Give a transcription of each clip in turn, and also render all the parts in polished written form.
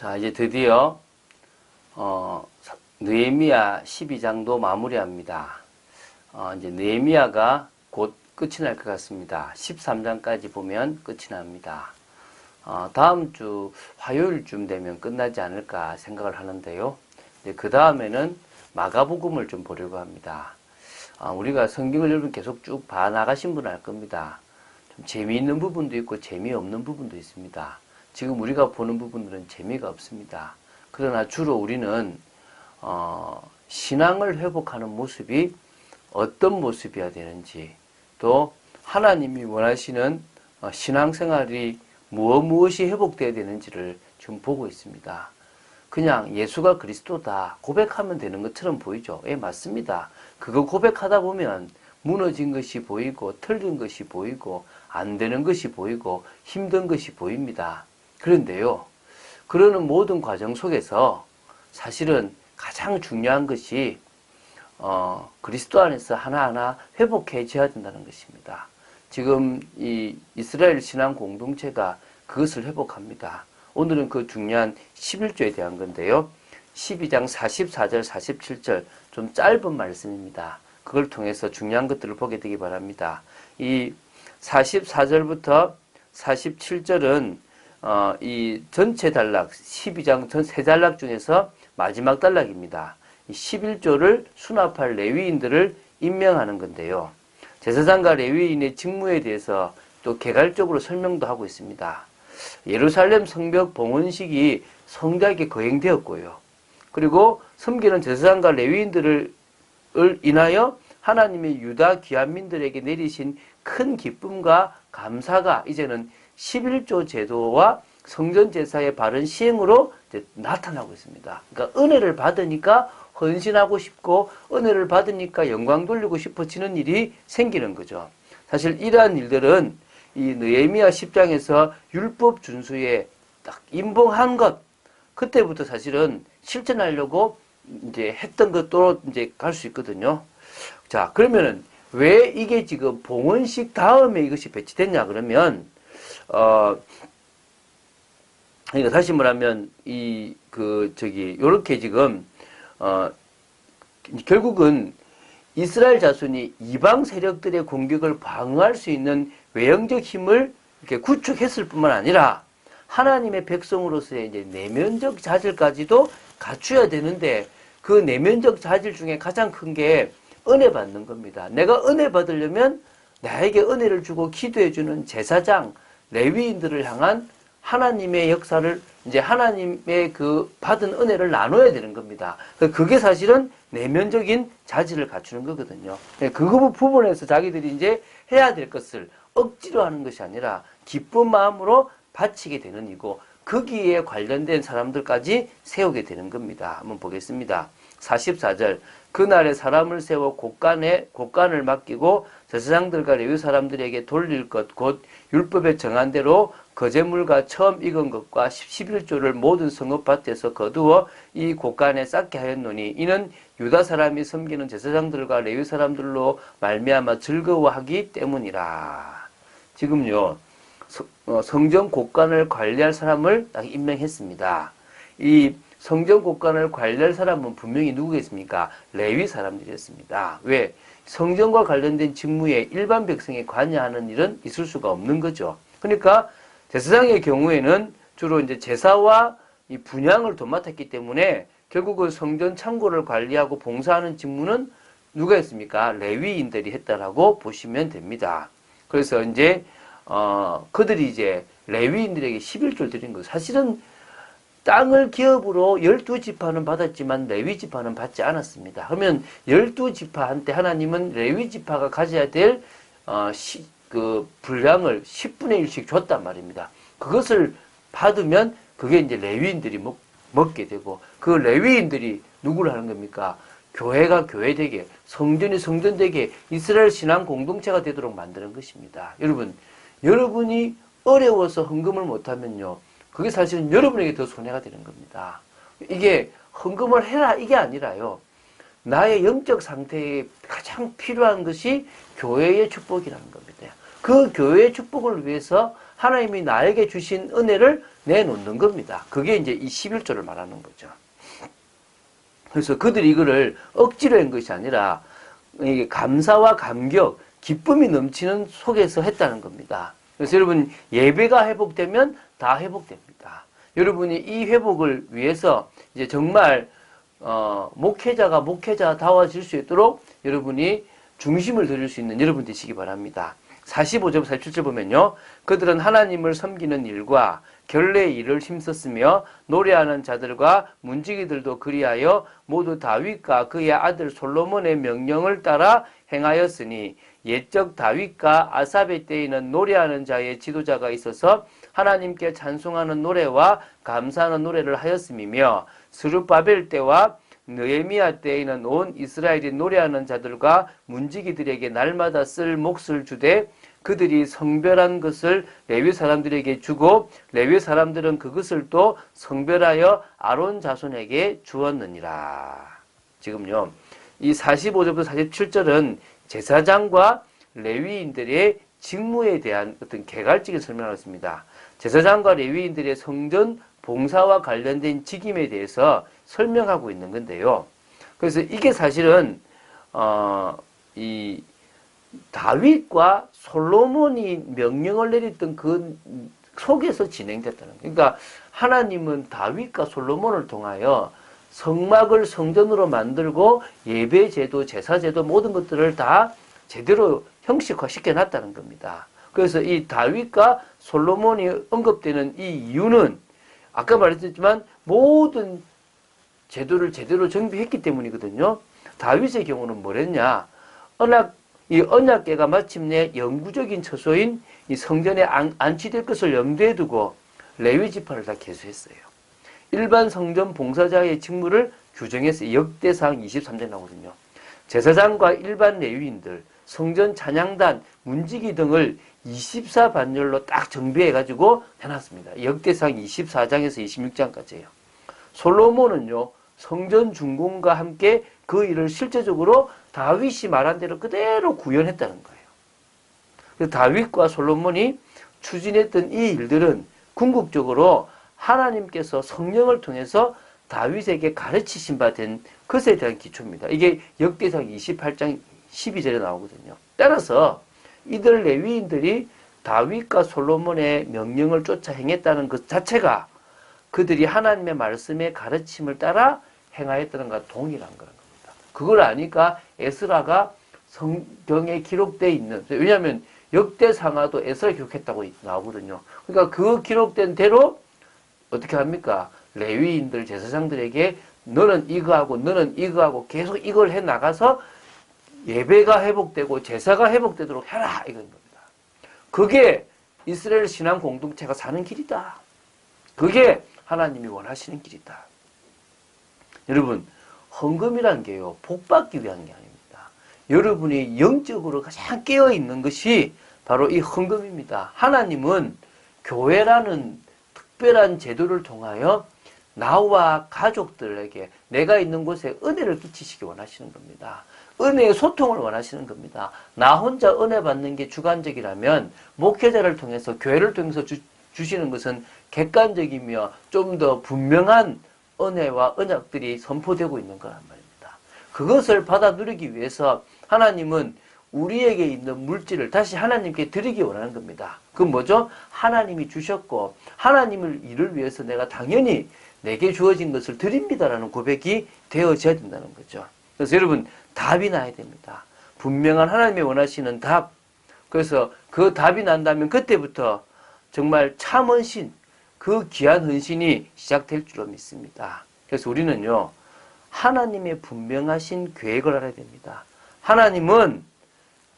자, 이제 드디어 느헤미야 12장도 마무리합니다. 이제 느헤미야가 곧 끝이 날 것 같습니다. 13장까지 보면 끝이 납니다. 다음 주 화요일쯤 되면 끝나지 않을까 생각을 하는데요. 그 다음에는 마가복음을 좀 보려고 합니다. 우리가 성경을 여러분 계속 쭉 봐나가신 분 알 겁니다. 좀 재미있는 부분도 있고 재미없는 부분도 있습니다. 지금 우리가 보는 부분들은 재미가 없습니다. 그러나 주로 우리는 신앙을 회복하는 모습이 어떤 모습이어야 되는지, 또 하나님이 원하시는 신앙생활이 무엇이 회복되어야 되는지를 좀 보고 있습니다. 그냥 예수가 그리스도다 고백하면 되는 것처럼 보이죠. 예, 맞습니다. 그거 고백하다 보면 무너진 것이 보이고 틀린 것이 보이고 안 되는 것이 보이고 힘든 것이 보입니다. 그런데요, 그러는 모든 과정 속에서 사실은 가장 중요한 것이 그리스도 안에서 하나하나 회복해져야 된다는 것입니다. 지금 이 이스라엘 신앙 공동체가 그것을 회복합니다. 오늘은 그 중요한 11조에 대한 건데요. 12장 44절, 47절 좀 짧은 말씀입니다. 그걸 통해서 중요한 것들을 보게 되기 바랍니다. 이 44절부터 47절은 이 전체 단락, 12장 전 세 단락 중에서 마지막 단락입니다. 11조를 수납할 레위인들을 임명하는 건데요. 제사장과 레위인의 직무에 대해서 또 개괄적으로 설명도 하고 있습니다. 예루살렘 성벽 봉헌식이 성대하게 거행되었고요. 그리고 섬기는 제사장과 레위인들을 인하여 하나님의 유다 귀한민들에게 내리신 큰 기쁨과 감사가 이제는 11조 제도와 성전 제사의 바른 시행으로 이제 나타나고 있습니다. 그러니까 은혜를 받으니까 헌신하고 싶고 은혜를 받으니까 영광 돌리고 싶어지는 일이 생기는 거죠. 사실 이러한 일들은 이 느헤미야 10장에서 율법 준수에 딱 임봉한 것, 그때부터 사실은 실천하려고 이제 했던 것도 이제 갈 수 있거든요. 자, 그러면은 왜 이게 지금 봉헌식 다음에 이것이 배치됐냐 그러면 그러니까 다시 말하면 요렇게 지금 결국은 이스라엘 자손이 이방 세력들의 공격을 방어할 수 있는 외형적 힘을 이렇게 구축했을 뿐만 아니라 하나님의 백성으로서의 이제 내면적 자질까지도 갖춰야 되는데, 그 내면적 자질 중에 가장 큰 게 은혜 받는 겁니다. 내가 은혜 받으려면 나에게 은혜를 주고 기도해주는 제사장, 레위인들을 향한 하나님의 역사를, 이제 하나님의 그 받은 은혜를 나눠야 되는 겁니다. 그게 사실은 내면적인 자질을 갖추는 거거든요. 그 부분에서 자기들이 이제 해야 될 것을 억지로 하는 것이 아니라 기쁜 마음으로 바치게 되는 이고, 거기에 관련된 사람들까지 세우게 되는 겁니다. 한번 보겠습니다. 44절. 그날에 사람을 세워 곳간을 맡기고 제사장들과 레위 사람들에게 돌릴 것, 곧 율법에 정한 대로 거제물과 처음 익은 것과 11조를 모든 성읍밭에서 거두어 이 곳간에 쌓게 하였노니 이는 유다 사람이 섬기는 제사장들과 레위 사람들로 말미암아 즐거워하기 때문이라. 지금요, 성전 곳간을 관리할 사람을 딱 임명했습니다. 이 성전 곳간을 관리할 사람은 분명히 누구겠습니까? 레위 사람들이었습니다. 왜? 성전과 관련된 직무에 일반 백성이 관여하는 일은 있을 수가 없는 거죠. 그러니까 제사장의 경우에는 주로 이제 제사와 이 분향을 도맡았기 때문에 결국은 성전 창고를 관리하고 봉사하는 직무는 누가 했습니까? 레위인들이 했다라고 보시면 됩니다. 그래서 이제 그들이 이제 레위인들에게 11조를 드린 거예요. 사실은 땅을 기업으로 12지파는 받았지만 레위지파는 받지 않았습니다. 그러면 12지파한테 하나님은 레위지파가 가져야 될 그 분량을 10분의 1씩 줬단 말입니다. 그것을 받으면 그게 이제 레위인들이 먹게 되고, 그 레위인들이 누구를 하는 겁니까? 교회가 교회되게, 성전이 성전되게, 이스라엘 신앙 공동체가 되도록 만드는 것입니다. 여러분이 어려워서 헌금을 못하면요, 그게 사실은 여러분에게 더 손해가 되는 겁니다. 이게 헌금을 해라 이게 아니라요, 나의 영적 상태에 가장 필요한 것이 교회의 축복이라는 겁니다. 그 교회의 축복을 위해서 하나님이 나에게 주신 은혜를 내놓는 겁니다. 그게 이제 이 11조를 말하는 거죠. 그래서 그들이 이거를 억지로 한 것이 아니라 감사와 감격, 기쁨이 넘치는 속에서 했다는 겁니다. 그래서 여러분, 예배가 회복되면 다 회복됩니다. 여러분이 이 회복을 위해서 이제 정말 목회자가 목회자다워질 수 있도록 여러분이 중심을 드릴 수 있는 여러분 되시기 바랍니다. 45절, 47절 보면요. 그들은 하나님을 섬기는 일과 결례의 일을 힘썼으며 노래하는 자들과 문지기들도 그리하여 모두 다윗과 그의 아들 솔로몬의 명령을 따라 행하였으니 옛적 다윗과 아삽의 때에는 노래하는 자의 지도자가 있어서 하나님께 찬송하는 노래와 감사하는 노래를 하였음이며 스룹바벨 때와 느헤미야 때에는 온 이스라엘이 노래하는 자들과 문지기들에게 날마다 쓸 몫을 주되 그들이 성별한 것을 레위 사람들에게 주고 레위 사람들은 그것을 또 성별하여 아론 자손에게 주었느니라. 지금요, 이 45절부터 47절은 제사장과 레위인들의 직무에 대한 어떤 개괄적인 설명을 했습니다. 제사장과 레위인들의 성전 봉사와 관련된 직임에 대해서 설명하고 있는 건데요. 그래서 이게 사실은 이 다윗과 솔로몬이 명령을 내렸던 그 속에서 진행됐다는 거예요. 그러니까 하나님은 다윗과 솔로몬을 통하여 성막을 성전으로 만들고 예배제도, 제사제도 모든 것들을 다 제대로 형식화 시켜놨다는 겁니다. 그래서 이 다윗과 솔로몬이 언급되는 이 이유는 아까 말했지만 모든 제도를 제대로 정비했기 때문이거든요. 다윗의 경우는 뭐랬냐? 이 언약궤가 마침내 영구적인 처소인 이 성전에 안치될 것을 염두에 두고 레위 지파를 다 계수했어요. 일반 성전 봉사자의 직무를 규정했어요. 역대상 23절 나오거든요. 제사장과 일반 레위인들, 성전 찬양단, 문지기 등을 24반열로 딱 정비해가지고 해놨습니다. 역대상 24장에서 26장까지예요. 솔로몬은요, 성전 준공과 함께 그 일을 실제적으로 다윗이 말한 대로 그대로 구현했다는 거예요. 그래서 다윗과 솔로몬이 추진했던 이 일들은 궁극적으로 하나님께서 성령을 통해서 다윗에게 가르치신 바 된 것에 대한 기초입니다. 이게 역대상 28장 12절에 나오거든요. 따라서 이들 레위인들이 다윗과 솔로몬의 명령을 쫓아 행했다는 것 자체가 그들이 하나님의 말씀의 가르침을 따라 행하였다는 것과 동일한 거란 겁니다. 그걸 아니까 에스라가 성경에 기록되어 있는, 왜냐하면 역대상하도 에스라 기록했다고 나오거든요. 그러니까 그 기록된 대로 어떻게 합니까? 레위인들, 제사장들에게 너는 이거하고 너는 이거하고 계속 이걸 해 나가서 예배가 회복되고 제사가 회복되도록 해라 이건 겁니다. 그게 이스라엘 신앙 공동체가 사는 길이다. 그게 하나님이 원하시는 길이다. 여러분, 헌금이란 게요, 복 받기 위한 게 아닙니다. 여러분이 영적으로 가장 깨어있는 것이 바로 이 헌금입니다. 하나님은 교회라는 특별한 제도를 통하여 나와 가족들에게 내가 있는 곳에 은혜를 끼치시기 원하시는 겁니다. 은혜의 소통을 원하시는 겁니다. 나 혼자 은혜 받는 게 주관적이라면 목회자를 통해서 교회를 통해서 주시는 것은 객관적이며 좀 더 분명한 은혜와 언약들이 선포되고 있는 거란 말입니다. 그것을 받아 누리기 위해서 하나님은 우리에게 있는 물질을 다시 하나님께 드리기 원하는 겁니다. 그건 뭐죠? 하나님이 주셨고 하나님을 일을 위해서 내가 당연히 내게 주어진 것을 드립니다라는 고백이 되어져야 된다는 거죠. 그래서 여러분, 답이 나야 됩니다. 분명한 하나님이 원하시는 답. 그래서 그 답이 난다면 그때부터 정말 참 헌신, 그 귀한 헌신이 시작될 줄로 믿습니다. 그래서 우리는요, 하나님의 분명하신 계획을 알아야 됩니다. 하나님은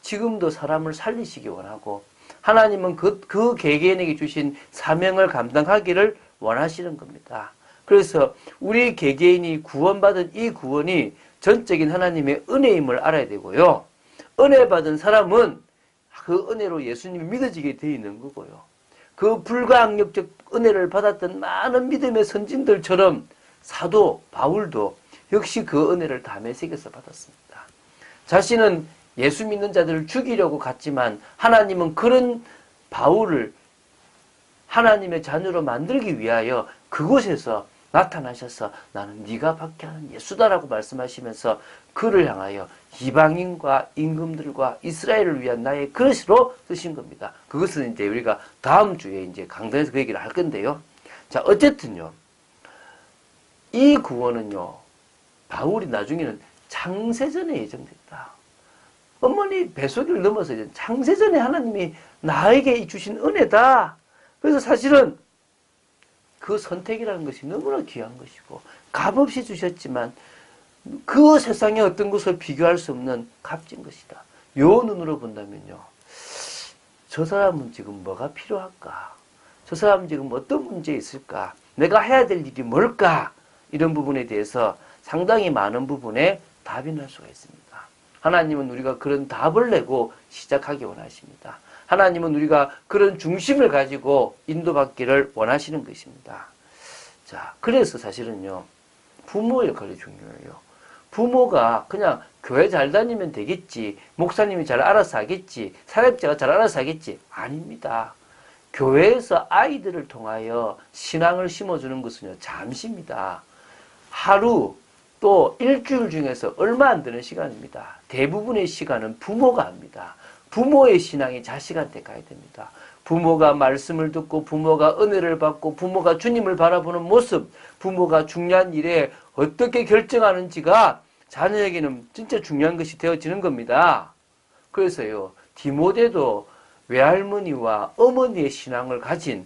지금도 사람을 살리시기 원하고 하나님은 그 개개인에게 주신 사명을 감당하기를 원하시는 겁니다. 그래서 우리 개개인이 구원받은 이 구원이 전적인 하나님의 은혜임을 알아야 되고요. 은혜 받은 사람은 그 은혜로 예수님이 믿어지게 되어 있는 거고요. 그 불가항력적 은혜를 받았던 많은 믿음의 선진들처럼 사도 바울도 역시 그 은혜를 다메섹에서 받았습니다. 자신은 예수 믿는 자들을 죽이려고 갔지만 하나님은 그런 바울을 하나님의 자녀로 만들기 위하여 그곳에서 나타나셔서 나는 네가 받게 하는 예수다라고 말씀하시면서 그를 향하여 이방인과 임금들과 이스라엘을 위한 나의 그릇으로 쓰신 겁니다. 그것은 이제 우리가 다음 주에 이제 강단에서 그 얘기를 할 건데요. 자, 어쨌든요. 이 구원은요. 바울이 나중에는 창세전에 예정됐다. 어머니 뱃속을 넘어서 이제 창세전에 하나님이 나에게 주신 은혜다. 그래서 사실은 그 선택이라는 것이 너무나 귀한 것이고 값없이 주셨지만 그 세상의 어떤 것을 비교할 수 없는 값진 것이다. 요 눈으로 본다면요. 저 사람은 지금 뭐가 필요할까? 저 사람은 지금 어떤 문제에 있을까? 내가 해야 될 일이 뭘까? 이런 부분에 대해서 상당히 많은 부분에 답이 날 수가 있습니다. 하나님은 우리가 그런 답을 내고 시작하기 원하십니다. 하나님은 우리가 그런 중심을 가지고 인도받기를 원하시는 것입니다. 자, 그래서 사실은요, 부모의 역할이 중요해요. 부모가 그냥 교회 잘 다니면 되겠지, 목사님이 잘 알아서 하겠지, 사역자가 잘 알아서 하겠지. 아닙니다. 교회에서 아이들을 통하여 신앙을 심어주는 것은요, 잠시입니다. 하루, 또 일주일 중에서 얼마 안 되는 시간입니다. 대부분의 시간은 부모가 합니다. 부모의 신앙이 자식한테 가야 됩니다. 부모가 말씀을 듣고 부모가 은혜를 받고 부모가 주님을 바라보는 모습, 부모가 중요한 일에 어떻게 결정하는지가 자녀에게는 진짜 중요한 것이 되어지는 겁니다. 그래서요, 디모데도 외할머니와 어머니의 신앙을 가진,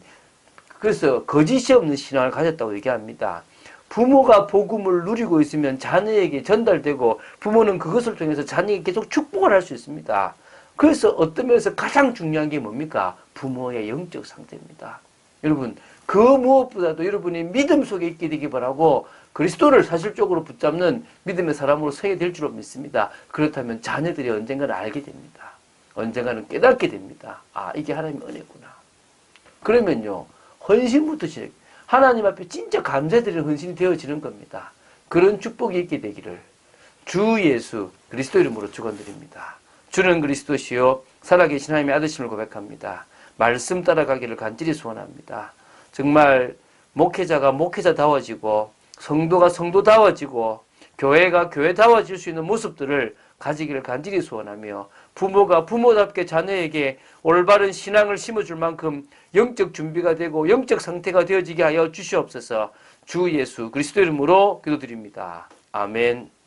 그래서 거짓이 없는 신앙을 가졌다고 얘기합니다. 부모가 복음을 누리고 있으면 자녀에게 전달되고 부모는 그것을 통해서 자녀에게 계속 축복을 할 수 있습니다. 그래서 어떤 면에서 가장 중요한 게 뭡니까? 부모의 영적 상태입니다. 여러분, 그 무엇보다도 여러분이 믿음 속에 있게 되기 바라고 그리스도를 사실적으로 붙잡는 믿음의 사람으로 서야 될 줄로 믿습니다. 그렇다면 자녀들이 언젠가는 알게 됩니다. 언젠가는 깨닫게 됩니다. 아, 이게 하나님의 은혜구나. 그러면요, 헌신부터 시작. 하나님 앞에 진짜 감사드리는 헌신이 되어지는 겁니다. 그런 축복이 있게 되기를 주 예수 그리스도 이름으로 축원드립니다. 주는 그리스도시요 살아계신 하나님의 아들심을 고백합니다. 말씀 따라가기를 간절히 소원합니다. 정말 목회자가 목회자다워지고 성도가 성도다워지고 교회가 교회다워질 수 있는 모습들을 가지기를 간절히 소원하며 부모가 부모답게 자녀에게 올바른 신앙을 심어줄 만큼 영적 준비가 되고 영적 상태가 되어지게 하여 주시옵소서. 주 예수 그리스도 이름으로 기도드립니다. 아멘.